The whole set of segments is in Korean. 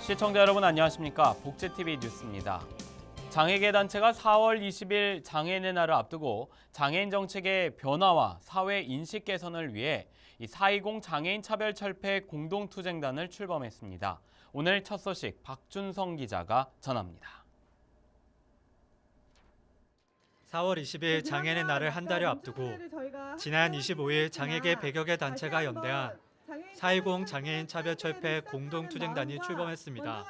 시청자 여러분 안녕하십니까? 복지TV 뉴스입니다. 장애계 단체가 4월 20일 장애인의 날을 앞두고 장애인 정책의 변화와 사회 인식 개선을 위해 420 장애인 차별철폐 공동투쟁단을 출범했습니다. 오늘 첫 소식 박준성 기자가 전합니다. 4월 20일 장애인의 날을 한 달여 앞두고 지난 25일 장애계 100여 개 단체가 연대한 420 장애인 차별철폐 공동투쟁단이 출범했습니다.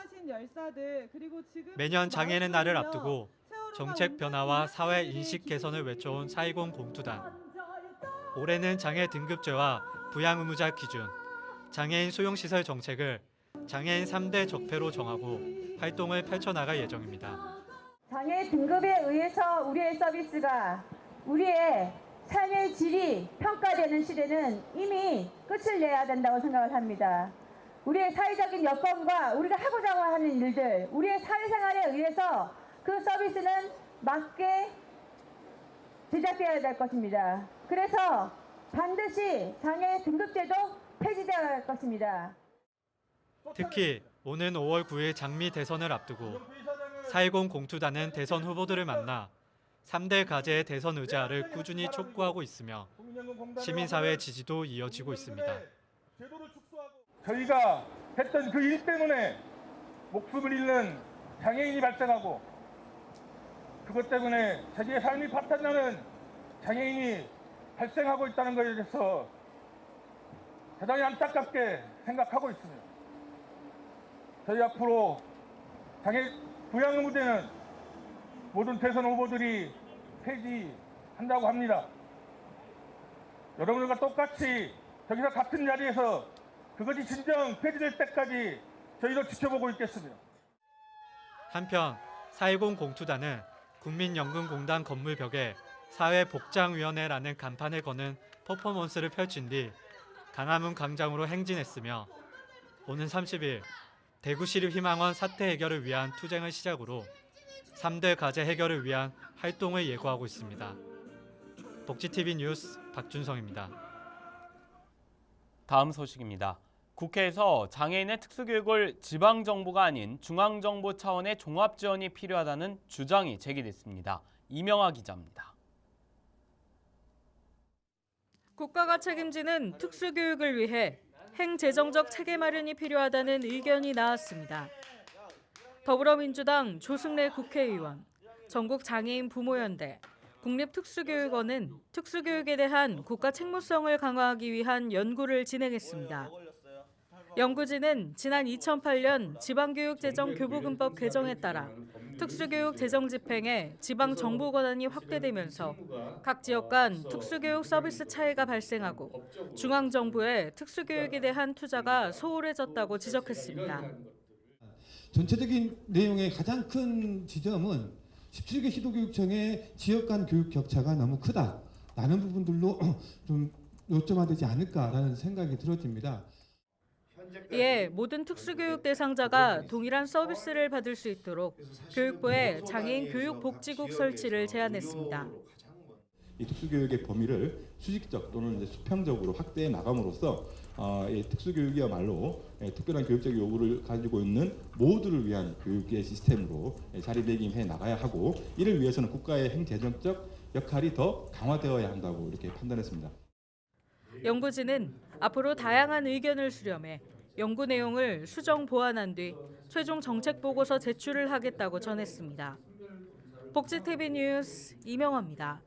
매년 장애인의 날을 앞두고 정책 변화와 사회 인식 개선을 외쳐온 420 공투단. 올해는 장애 등급제와 부양 의무자 기준, 장애인 수용시설 정책을 장애인 3대 적폐로 정하고 활동을 펼쳐나갈 예정입니다. 장애 등급에 의해서 우리의 서비스가 우리의 삶의 질이 평가되는 시대는 이미 끝을 내야 된다고 생각을 합니다. 우리의 사회적인 여건과 우리가 하고자 하는 일들, 우리의 사회생활에 의해서 그 서비스는 맞게 제작되어야 될 것입니다. 그래서 반드시 장애 등급제도 폐지되어야 할 것입니다. 특히 오는 5월 9일 장미 대선을 앞두고 420 공투단은 대선 후보들을 만나 3대 가제의 대선 의자를 꾸준히 촉구하고 있으며 시민사회 지지도 이어지고 있습니다. 저희가 했던 그 일 때문에 목숨을 잃는 장애인이 발생하고 그것 때문에 자기의 삶이 파탄나는 장애인이 발생하고 있다는 것에 대해서 대단히 안타깝게 생각하고 있습니다. 저희 앞으로 장애 부양 의무제는 모든 대선 후보들이 폐지한다고 합니다. 여러분들과 똑같이 저기서 같은 자리에서 그것이 진정 폐지될 때까지 저희도 지켜보고 있겠습니다. 한편 420 공투단은 국민연금공단 건물 벽에 사회복장위원회라는 간판을 거는 퍼포먼스를 펼친 뒤 강화문 광장으로 행진했으며 오는 30일 대구시립희망원 사태 해결을 위한 투쟁을 시작으로 3대 가제 해결을 위한 활동을 예고하고 있습니다. 복지TV 뉴스 박준성입니다. 다음 소식입니다. 국회에서 장애인의 특수교육을 지방정부가 아닌 중앙정부 차원의 종합지원이 필요하다는 주장이 제기됐습니다. 이명아 기자입니다. 국가가 책임지는 특수교육을 위해 행재정적 체계 마련이 필요하다는 의견이 나왔습니다. 더불어민주당 조승래 국회의원, 전국장애인 부모연대, 국립특수교육원은 특수교육에 대한 국가 책무성을 강화하기 위한 연구를 진행했습니다. 연구진은 지난 2008년 지방교육재정교부금법 개정에 따라 특수교육 재정 집행에 지방정부 권한이 확대되면서 각 지역 간 특수교육 서비스 차이가 발생하고 중앙정부의 특수교육에 대한 투자가 소홀해졌다고 지적했습니다. 전체적인 내용의 가장 큰 지점은 17개 시도교육청의 지역 간 교육 격차가 너무 크다라는 부분들로 좀 요점화되지 않을까라는 생각이 들어집니다. 이에 모든 특수교육 대상자가 동일한 서비스를 받을 수 있도록 교육부에 장애인 교육복지국 설치를 제안했습니다. 이 특수교육의 범위를 수직적 또는 수평적으로 확대해 나감으로써 이 특수교육이야말로 특별한 교육적 요구를 가지고 있는 모두를 위한 교육의 시스템으로 자리매김해 나가야 하고 이를 위해서는 국가의 행재정적 역할이 더 강화되어야 한다고 이렇게 판단했습니다. 연구진은 앞으로 다양한 의견을 수렴해 연구 내용을 수정 보완한 뒤 최종 정책 보고서 제출을 하겠다고 전했습니다. 복지TV 뉴스 이명화입니다.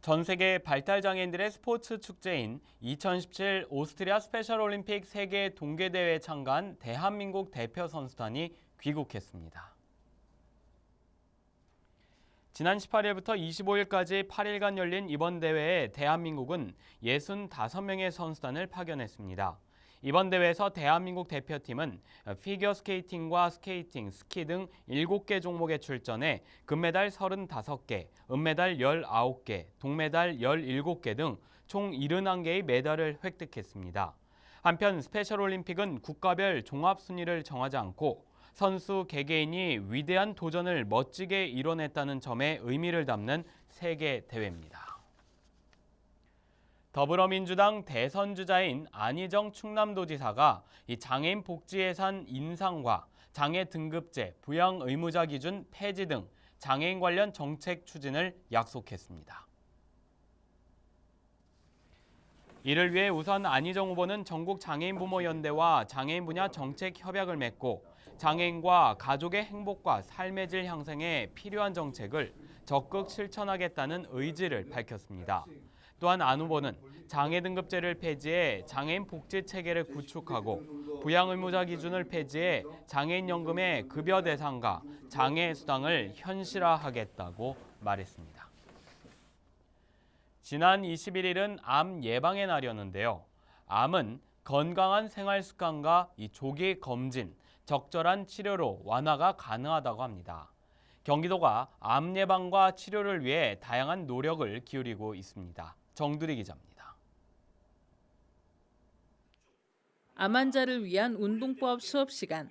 전 세계 발달장애인들의 스포츠 축제인 2017 오스트리아 스페셜올림픽 세계 동계대회에 참가한 대한민국 대표 선수단이 귀국했습니다. 지난 18일부터 25일까지 8일간 열린 이번 대회에 대한민국은 65명의 선수단을 파견했습니다. 이번 대회에서 대한민국 대표팀은 피겨스케이팅과 스케이팅, 스키 등 7개 종목에 출전해 금메달 35개, 은메달 19개, 동메달 17개 등 총 71개의 메달을 획득했습니다. 한편 스페셜올림픽은 국가별 종합순위를 정하지 않고 선수 개개인이 위대한 도전을 멋지게 이뤄냈다는 점에 의미를 담는 세계 대회입니다. 더불어민주당 대선 주자인 안희정 충남도지사가 이 장애인 복지 예산 인상과 장애 등급제, 부양 의무자 기준 폐지 등 장애인 관련 정책 추진을 약속했습니다. 이를 위해 우선 안희정 후보는 전국 장애인 부모 연대와 장애인 분야 정책 협약을 맺고 장애인과 가족의 행복과 삶의 질 향상에 필요한 정책을 적극 실천하겠다는 의지를 밝혔습니다. 또한 안 후보는 장애 등급제를 폐지해 장애인 복지 체계를 구축하고 부양 의무자 기준을 폐지해 장애인 연금의 급여 대상과 장애 수당을 현실화하겠다고 말했습니다. 지난 21일은 암 예방의 날이었는데요. 암은 건강한 생활 습관과 이 조기 검진, 적절한 치료로 완화가 가능하다고 합니다. 경기도가 암 예방과 치료를 위해 다양한 노력을 기울이고 있습니다. 정두리 기자입니다. 암 환자를 위한 운동법 수업 시간.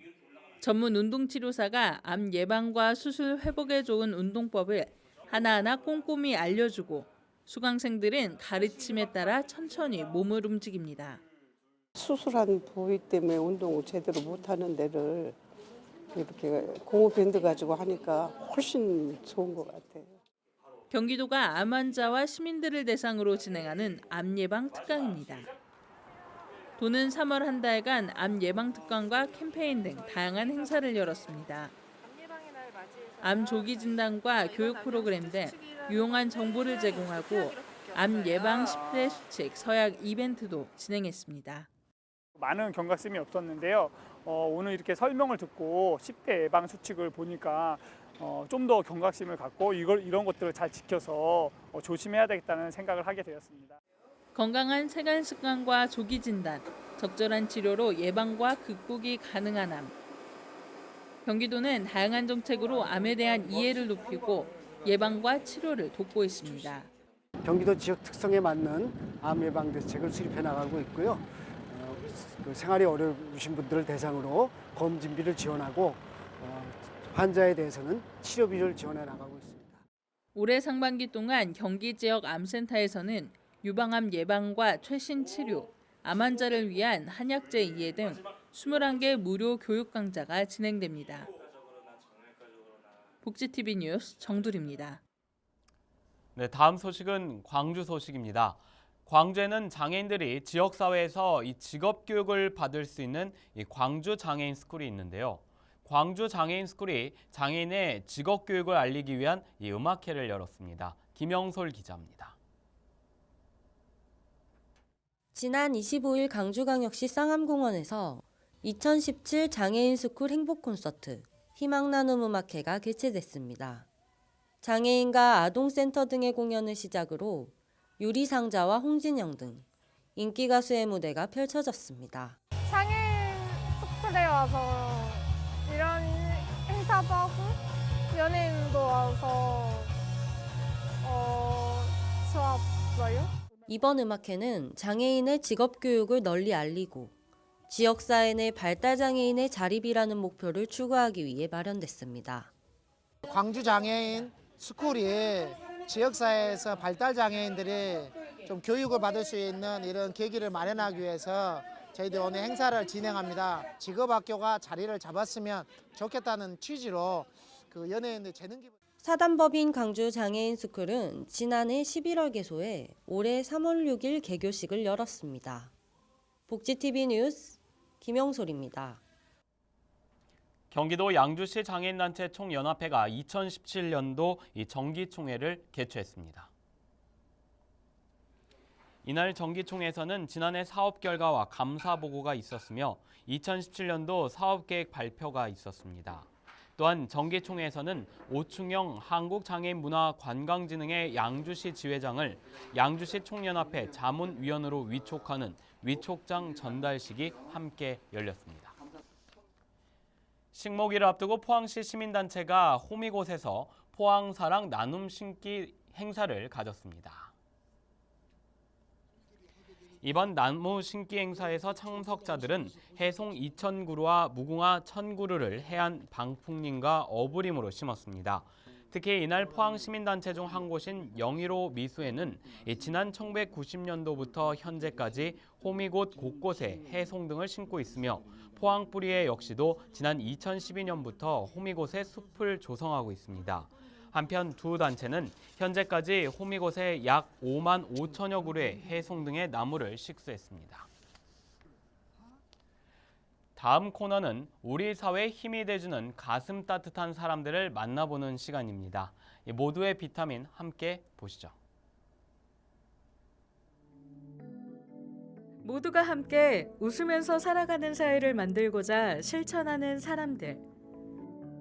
전문 운동치료사가 암 예방과 수술 회복에 좋은 운동법을 하나하나 꼼꼼히 알려주고 수강생들은 가르침에 따라 천천히 몸을 움직입니다. 수술한 부위 때문에 운동을 제대로 못하는 데를 이렇게 고무밴드 가지고 하니까 훨씬 좋은 것 같아요. 경기도가 암 환자와 시민들을 대상으로 진행하는 암 예방 특강입니다. 도는 3월 한 달간 암 예방 특강과 캠페인 등 다양한 행사를 열었습니다. 암 조기 진단과 교육 프로그램 등 유용한 정보를 제공하고 암 예방 10대 수칙 서약 이벤트도 진행했습니다. 많은 경각심이 없었는데요. 오늘 이렇게 설명을 듣고 10대 예방 수칙을 보니까 좀 더 경각심을 갖고 이런 것들을 잘 지켜서 조심해야 되겠다는 생각을 하게 되었습니다. 건강한 생활 습관과 조기 진단, 적절한 치료로 예방과 극복이 가능한 암. 경기도는 다양한 정책으로 암에 대한 이해를 높이고 예방과 치료를 돕고 있습니다. 경기도 지역 특성에 맞는 암 예방 대책을 수립해 나가고 있고요. 생활이 어려우신 분들을 대상으로 검진비를 지원하고 환자에 대해서는 치료비를 지원해 나가고 있습니다. 올해 상반기 동안 경기 지역 암센터에서는 유방암 예방과 최신 치료, 암 환자를 위한 한약재 이해 등 21개 무료 교육 강좌가 진행됩니다. 복지TV 뉴스 정두리입니다. 네, 다음 소식은 광주 소식입니다. 광주에는 장애인들이 지역사회에서 이 직업교육을 받을 수 있는 이 광주 장애인 스쿨이 있는데요. 광주 장애인 스쿨이 장애인의 직업교육을 알리기 위한 이 음악회를 열었습니다. 김영솔 기자입니다. 지난 25일 광주광역시 쌍암공원에서 2017 장애인 스쿨 행복 콘서트 희망 나눔 음악회가 개최됐습니다. 장애인과 아동센터 등의 공연을 시작으로 유리상자와 홍진영 등 인기 가수의 무대가 펼쳐졌습니다. 장애인 스쿨에 와서 이런 행사도 하고 연예인도 와서 좋았어요. 이번 음악회는 장애인의 직업교육을 널리 알리고 지역사회 내 발달장애인의 자립이라는 목표를 추구하기 위해 마련됐습니다. 광주 장애인 스쿨이 지역사회에서 발달장애인들이 좀 교육을 받을 수 있는 이런 계기를 마련하기 위해서 저희들 오늘 행사를 진행합니다. 직업학교가 자리를 잡았으면 좋겠다는 취지로 그 연예인들 재능 기부. 사단법인 광주 장애인 스쿨은 지난해 11월 개소해 올해 3월 6일 개교식을 열었습니다. 복지TV 뉴스 김영솔입니다. 경기도 양주시 장애인단체 총연합회가 2017년도 이 정기총회를 개최했습니다. 이날 정기총회에서는 지난해 사업 결과와 감사 보고가 있었으며 2017년도 사업계획 발표가 있었습니다. 또한 정기총회에서는 오충영 한국장애인문화관광진흥회 양주시 지회장을 양주시 총연합회 자문위원으로 위촉하는 위촉장 전달식이 함께 열렸습니다. 식목일을 앞두고 포항시 시민단체가 호미곶에서 포항사랑 나눔 심기 행사를 가졌습니다. 이번 나무 심기 행사에서 참석자들은 해송 2,000그루와 무궁화 1,000그루를 해안 방풍림과 어부림으로 심었습니다. 특히 이날 포항 시민단체 중 한 곳인 영일호 미수에는 지난 1990년도부터 현재까지 호미곶 곳곳에 해송등을 심고 있으며 포항 뿌리에 역시도 지난 2012년부터 호미곶에 숲을 조성하고 있습니다. 한편 두 단체는 현재까지 호미곶에 약 5만 5천여 그루의 해송등의 나무를 식수했습니다. 다음 코너는 우리 사회에 힘이 돼주는 가슴 따뜻한 사람들을 만나보는 시간입니다. 모두의 비타민 함께 보시죠. 모두가 함께 웃으면서 살아가는 사회를 만들고자 실천하는 사람들.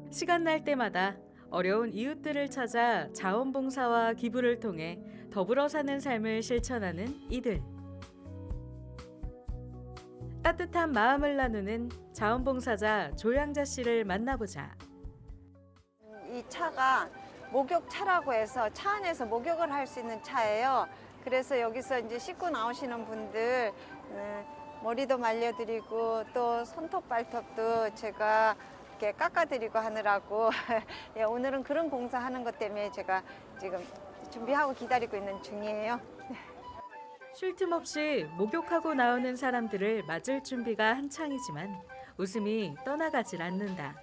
시간 날 때마다 어려운 이웃들을 찾아 자원봉사와 기부를 통해 더불어 사는 삶을 실천하는 이들. 따뜻한 마음을 나누는 자원봉사자 조양자 씨를 만나보자. 이 차가 목욕차라고 해서 차 안에서 목욕을 할 수 있는 차예요. 그래서 여기서 이제 씻고 나오시는 분들 머리도 말려드리고 또 손톱 발톱도 제가 이렇게 깎아드리고 하느라고 예, 오늘은 그런 봉사하는 것 때문에 제가 지금 준비하고 기다리고 있는 중이에요. 쉴 틈 없이 목욕하고 나오는 사람들을 맞을 준비가 한창이지만 웃음이 떠나가질 않는다.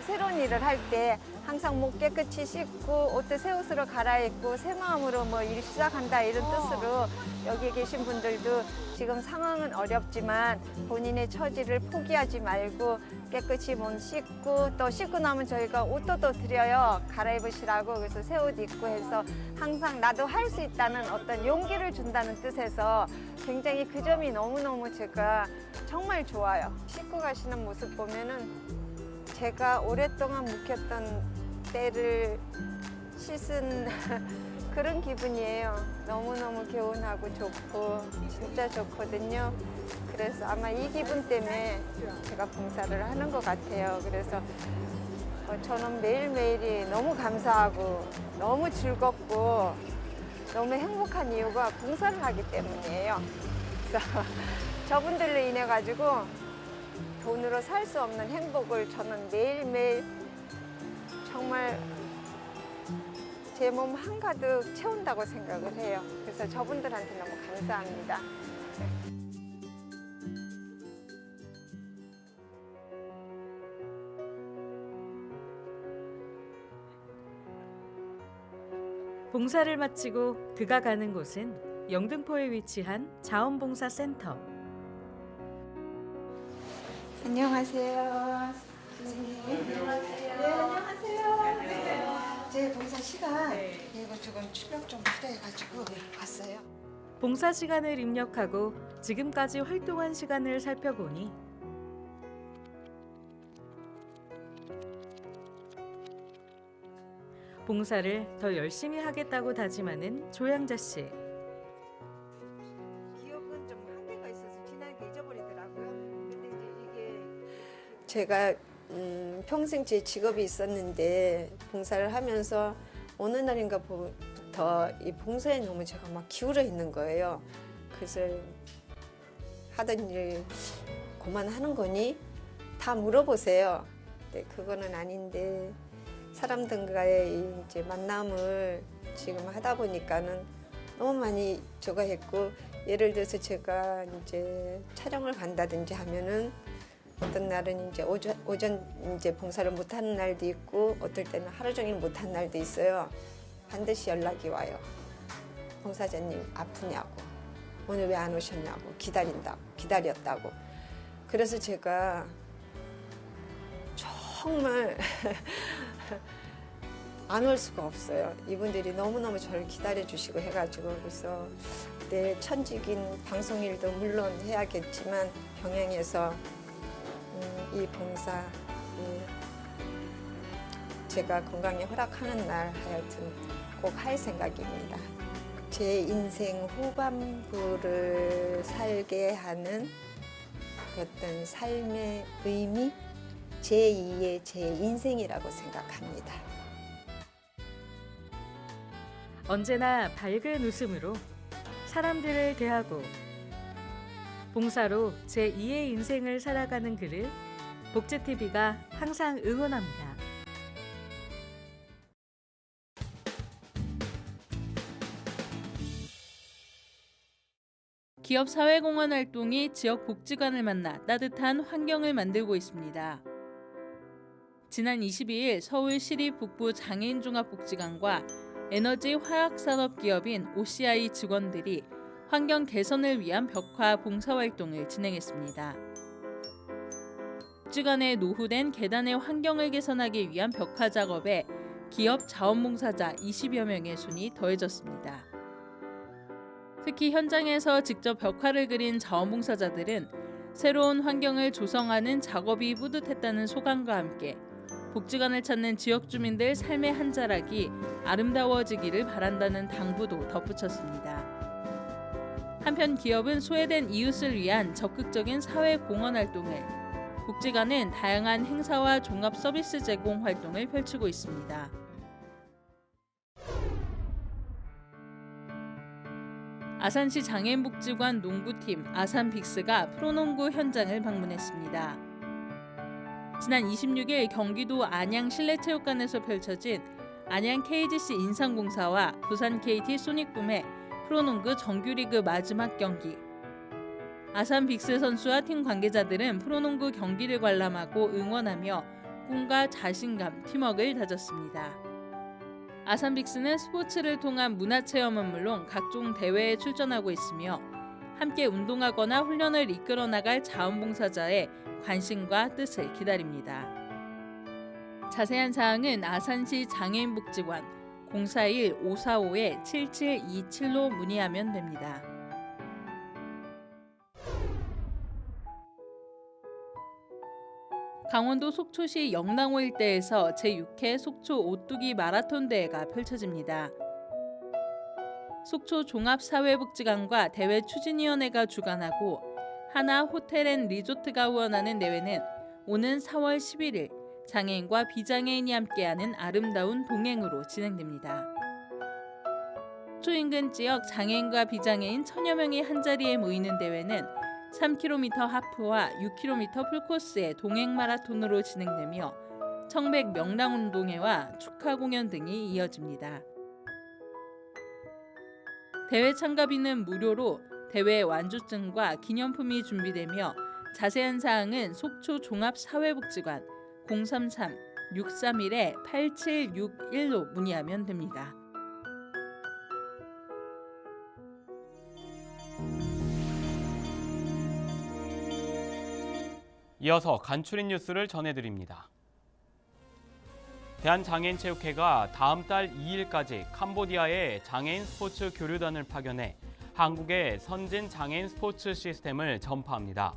새로운 일을 할 때 항상 목 깨끗이 씻고 옷도 새 옷으로 갈아입고 새 마음으로 뭐 일 시작한다 이런 뜻으로 여기 계신 분들도 지금 상황은 어렵지만 본인의 처지를 포기하지 말고 깨끗이 몸 씻고 또 씻고 나면 저희가 옷도 또 드려요. 갈아입으시라고. 그래서 새 옷 입고 해서 항상 나도 할 수 있다는 어떤 용기를 준다는 뜻에서 굉장히 그 점이 너무너무 제가 정말 좋아요. 씻고 가시는 모습 보면은 제가 오랫동안 묵혔던 때를 씻은 그런 기분이에요. 너무너무 개운하고 좋고 진짜 좋거든요. 그래서 아마 이 기분 때문에 제가 봉사를 하는 것 같아요. 그래서 저는 매일매일이 너무 감사하고 너무 즐겁고 너무 행복한 이유가 봉사를 하기 때문이에요. 그래서 저분들로 인해 가지고 돈으로 살 수 없는 행복을 저는 매일매일 정말 제 몸 한가득 채운다고 생각을 해요. 그래서 저분들한테 너무 감사합니다. 봉사를 마치고 그가 가는 곳은 영등포에 위치한 자원봉사센터. 안녕하세요. 네, 안녕하세요. 제 봉사 시간 이거 지금 출력 좀 필요해가지고 왔어요. 봉사 시간을 입력하고 지금까지 활동한 시간을 살펴보니 봉사를 더 열심히 하겠다고 다짐하는 조양자 씨. 기억은 좀 한계가 있어서 지나게 잊어버리더라고요. 근데 이제 이게 제가 평생 제 직업이 있었는데 봉사를 하면서 어느 날인가부터 이 봉사에 너무 제가 막 기울어 있는 거예요. 그래서 하던 일 그만하는 거니? 다 물어보세요. 근데 그거는 아닌데 사람들과의 이제 만남을 지금 하다 보니까는 너무 많이 저거 했고 예를 들어서 제가 이제 촬영을 간다든지 하면은 어떤 날은 이제 오전 이제 봉사를 못 하는 날도 있고 어떨 때는 하루 종일 못 하는 날도 있어요. 반드시 연락이 와요. 봉사자님 아프냐고, 오늘 왜 안 오셨냐고, 기다렸다고. 그래서 제가 정말 안 올 수가 없어요. 이분들이 너무너무 저를 기다려주시고 해가지고 그래서 내 천직인 방송일도 물론 해야겠지만 병행해서 이 봉사 제가 건강에 허락하는 날 하여튼 꼭 할 생각입니다. 제 인생 후반부를 살게 하는 어떤 삶의 의미, 제2의 제 인생이라고 생각합니다. 언제나 밝은 웃음으로 사람들을 대하고 봉사로 제2의 인생을 살아가는 그를 복지TV가 항상 응원합니다. 기업 사회공헌 활동이 지역 복지관을 만나 따뜻한 환경을 만들고 있습니다. 지난 22일 서울시립 북부 장애인종합복지관과 에너지 화학산업 기업인 OCI 직원들이 환경 개선을 위한 벽화 봉사활동을 진행했습니다. 복지관에 노후된 계단의 환경을 개선하기 위한 벽화 작업에 기업 자원봉사자 20여 명의 손이 더해졌습니다. 특히 현장에서 직접 벽화를 그린 자원봉사자들은 새로운 환경을 조성하는 작업이 뿌듯했다는 소감과 함께 복지관을 찾는 지역 주민들 삶의 한 자락이 아름다워지기를 바란다는 당부도 덧붙였습니다. 한편 기업은 소외된 이웃을 위한 적극적인 사회 공헌 활동을, 복지관은 다양한 행사와 종합 서비스 제공 활동을 펼치고 있습니다. 아산시 장애인복지관 농구팀 아산빅스가 프로농구 현장을 방문했습니다. 지난 26일 경기도 안양 실내체육관에서 펼쳐진 안양 KGC 인삼공사와 부산 KT 소닉붐의 프로농구 정규리그 마지막 경기. 아산 빅스 선수와 팀 관계자들은 프로농구 경기를 관람하고 응원하며 꿈과 자신감, 팀워크를 다졌습니다. 아산 빅스는 스포츠를 통한 문화체험은 물론 각종 대회에 출전하고 있으며 함께 운동하거나 훈련을 이끌어 나갈 자원봉사자의 관심과 뜻을 기다립니다. 자세한 사항은 아산시 장애인복지관 041-545-7727로 문의하면 됩니다. 강원도 속초시 영랑호 일대에서 제6회 속초 오뚜기 마라톤 대회가 펼쳐집니다. 속초 종합사회복지관과 대회 추진위원회가 주관하고 하나 호텔앤리조트가 후원하는 대회는 오는 4월 11일 장애인과 비장애인이 함께하는 아름다운 동행으로 진행됩니다. 속초 인근 지역 장애인과 비장애인 1000여 명이 한자리에 모이는 대회는 3km 하프와 6km 풀코스의 동행 마라톤으로 진행되며 청백 명랑운동회와 축하 공연 등이 이어집니다. 대회 참가비는 무료로 대회 완주증과 기념품이 준비되며 자세한 사항은 속초 종합사회복지관 033-631-8761로 문의하면 됩니다. 이어서 간추린 뉴스를 전해드립니다. 대한장애인체육회가 다음 달 2일까지 캄보디아에 장애인 스포츠 교류단을 파견해 한국의 선진 장애인 스포츠 시스템을 전파합니다.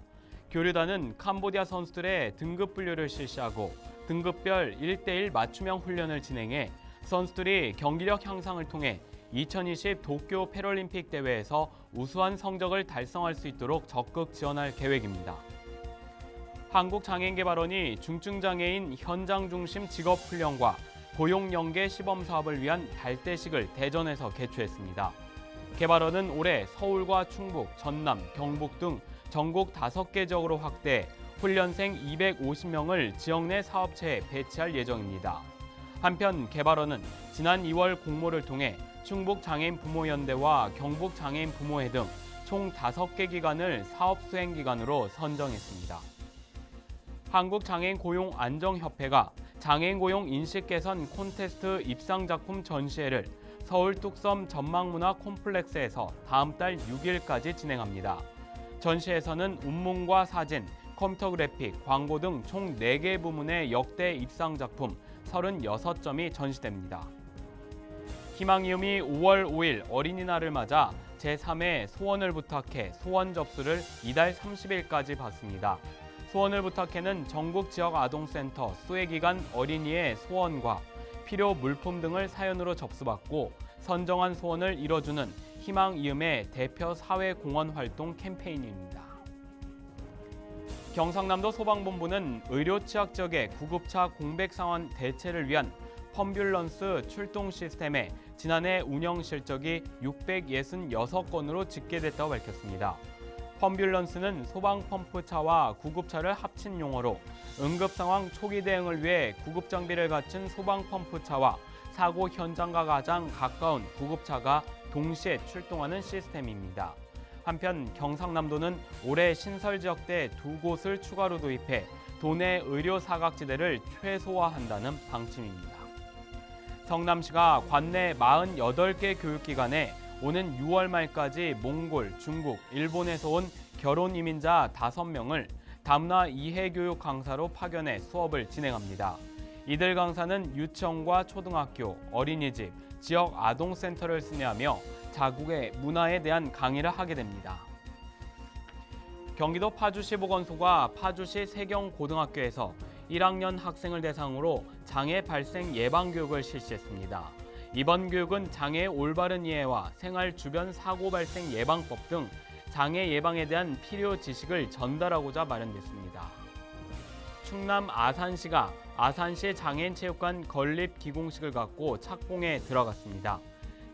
교류단은 캄보디아 선수들의 등급 분류를 실시하고 등급별 1대1 맞춤형 훈련을 진행해 선수들이 경기력 향상을 통해 2020 도쿄 패럴림픽 대회에서 우수한 성적을 달성할 수 있도록 적극 지원할 계획입니다. 한국장애인개발원이 중증장애인 현장 중심 직업훈련과 고용연계 시범사업을 위한 발대식을 대전에서 개최했습니다. 개발원은 올해 서울과 충북, 전남, 경북 등 전국 5개 지역으로 확대 훈련생 250명을 지역 내 사업체에 배치할 예정입니다. 한편 개발원은 지난 2월 공모를 통해 충북장애인 부모연대와 경북장애인 부모회 등 총 5개 기관을 사업 수행 기관으로 선정했습니다. 한국장애인고용안정협회가 장애인 고용 인식 개선 콘테스트 입상작품 전시회를 서울 뚝섬 전망문화 콤플렉스에서 다음 달 6일까지 진행합니다. 전시회에서는 운문과 사진, 컴퓨터 그래픽, 광고 등 총 4개 부문의 역대 입상작품 36점이 전시됩니다. 희망이음이 5월 5일 어린이날을 맞아 제3회 소원을 부탁해 소원 접수를 이달 30일까지 받습니다. 소원을 부탁해는 전국 지역 아동센터 수혜기관 어린이의 소원과 필요 물품 등을 사연으로 접수받고 선정한 소원을 이뤄주는 희망이음의 대표 사회공헌 활동 캠페인입니다. 경상남도 소방본부는 의료 취약 지역의 구급차 공백 상황 대체를 위한 펌뷸런스 출동 시스템의 지난해 운영 실적이 666건으로 집계됐다고 밝혔습니다. 펌뷸런스는 소방펌프차와 구급차를 합친 용어로 응급상황 초기 대응을 위해 구급장비를 갖춘 소방펌프차와 사고 현장과 가장 가까운 구급차가 동시에 출동하는 시스템입니다. 한편 경상남도는 올해 신설 지역대 2곳을 추가로 도입해 도내 의료 사각지대를 최소화한다는 방침입니다. 성남시가 관내 48개 교육기관에 오는 6월 말까지 몽골, 중국, 일본에서 온 결혼 이민자 5명을 다문화 이해교육 강사로 파견해 수업을 진행합니다. 이들 강사는 유치원과 초등학교, 어린이집, 지역 아동센터를 순회하며 자국의 문화에 대한 강의를 하게 됩니다. 경기도 파주시 보건소가 파주시 세경고등학교에서 1학년 학생을 대상으로 장애 발생 예방 교육을 실시했습니다. 이번 교육은 장애의 올바른 이해와 생활 주변 사고 발생 예방법 등 장애 예방에 대한 필요 지식을 전달하고자 마련됐습니다. 충남 아산시가 아산시 장애인 체육관 건립 기공식을 갖고 착공에 들어갔습니다.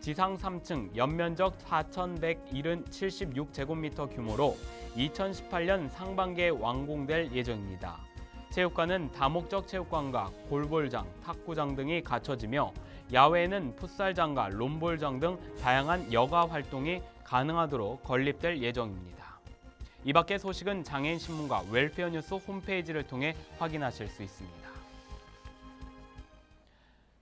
지상 3층, 연면적 4,176제곱미터 규모로 2018년 상반기에 완공될 예정입니다. 체육관은 다목적 체육관과 골볼장, 탁구장 등이 갖춰지며 야외에는 풋살장과 롬볼장 등 다양한 여가 활동이 가능하도록 건립될 예정입니다. 이 밖의 소식은 장애인신문과 웰페어뉴스 홈페이지를 통해 확인하실 수 있습니다.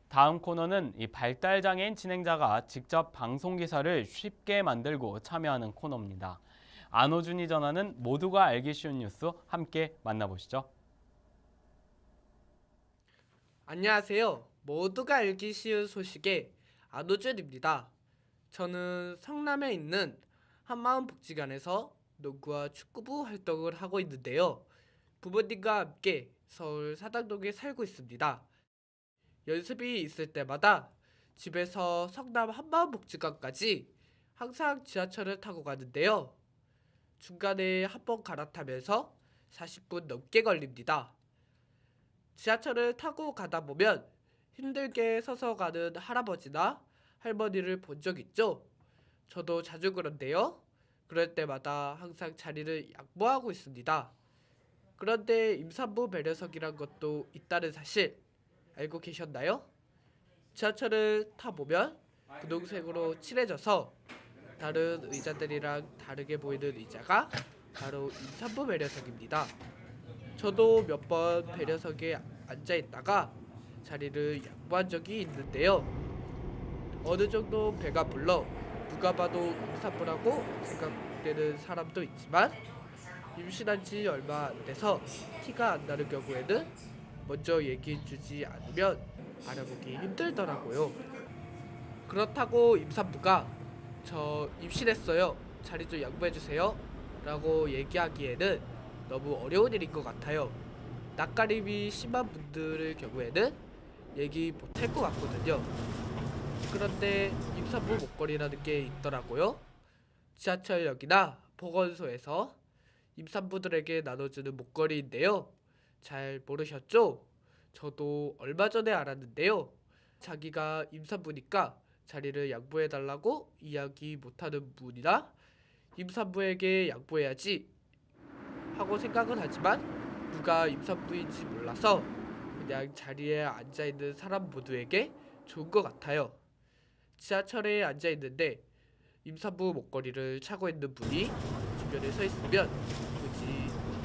다음 코너는 이 발달장애인 진행자가 직접 방송기사를 쉽게 만들고 참여하는 코너입니다. 안호준이 전하는 모두가 알기 쉬운 뉴스 함께 만나보시죠. 안녕하세요. 모두가 알기 쉬운 소식의 안호준입니다. 저는 성남에 있는 한마음복지관에서 농구와 축구부 활동을 하고 있는데요. 부모님과 함께 서울 사당동에 살고 있습니다. 연습이 있을 때마다 집에서 성남 한마음복지관까지 항상 지하철을 타고 가는데요. 중간에 한 번 갈아타면서 40분 넘게 걸립니다. 지하철을 타고 가다 보면 힘들게 서서 가는 할아버지나 할머니를 본 적 있죠? 저도 자주 그런데요. 그럴 때마다 항상 자리를 양보하고 있습니다. 그런데 임산부 배려석이란 것도 있다는 사실 알고 계셨나요? 지하철을 타보면 분홍색으로 칠해져서 다른 의자들이랑 다르게 보이는 의자가 바로 임산부 배려석입니다. 저도 몇 번 배려석에 앉아있다가 자리를 양보한 적이 있는데요. 어느 정도 배가 불러 누가 봐도 임산부라고 생각되는 사람도 있지만 임신한 지 얼마 안 돼서 티가 안 나는 경우에는 먼저 얘기해주지 않으면 알아보기 힘들더라고요. 그렇다고 임산부가 저 임신했어요. 자리 좀 양보해주세요. 라고 얘기하기에는 너무 어려운 일인 것 같아요. 낯가림이 심한 분들의 경우에는 얘기 못할 것 같거든요. 그런데 임산부 목걸이라는 게 있더라고요. 지하철역이나 보건소에서 임산부들에게 나눠주는 목걸이인데요. 잘 모르셨죠? 저도 얼마 전에 알았는데요. 자기가 임산부니까 자리를 양보해달라고 이야기 못하는 분이나 임산부에게 양보해야지 하고 생각은 하지만 누가 임산부인지 몰라서 그냥 자리에 앉아있는 사람 모두에게 좋은 것 같아요. 지하철에 앉아있는데 임산부 목걸이를 차고 있는 분이 주변에 서 있으면 굳이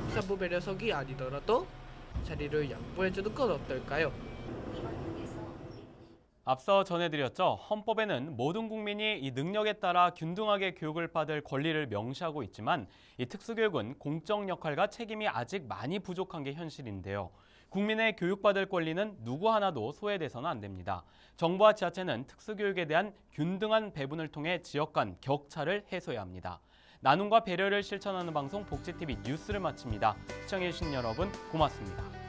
임산부 배려석이 아니더라도 자리를 양보해주는 건 어떨까요? 앞서 전해드렸죠. 헌법에는 모든 국민이 이 능력에 따라 균등하게 교육을 받을 권리를 명시하고 있지만 이 특수교육은 공적 역할과 책임이 아직 많이 부족한 게 현실인데요. 국민의 교육받을 권리는 누구 하나도 소외돼서는 안 됩니다. 정부와 지자체는 특수교육에 대한 균등한 배분을 통해 지역 간 격차를 해소해야 합니다. 나눔과 배려를 실천하는 방송 복지TV 뉴스를 마칩니다. 시청해주신 여러분 고맙습니다.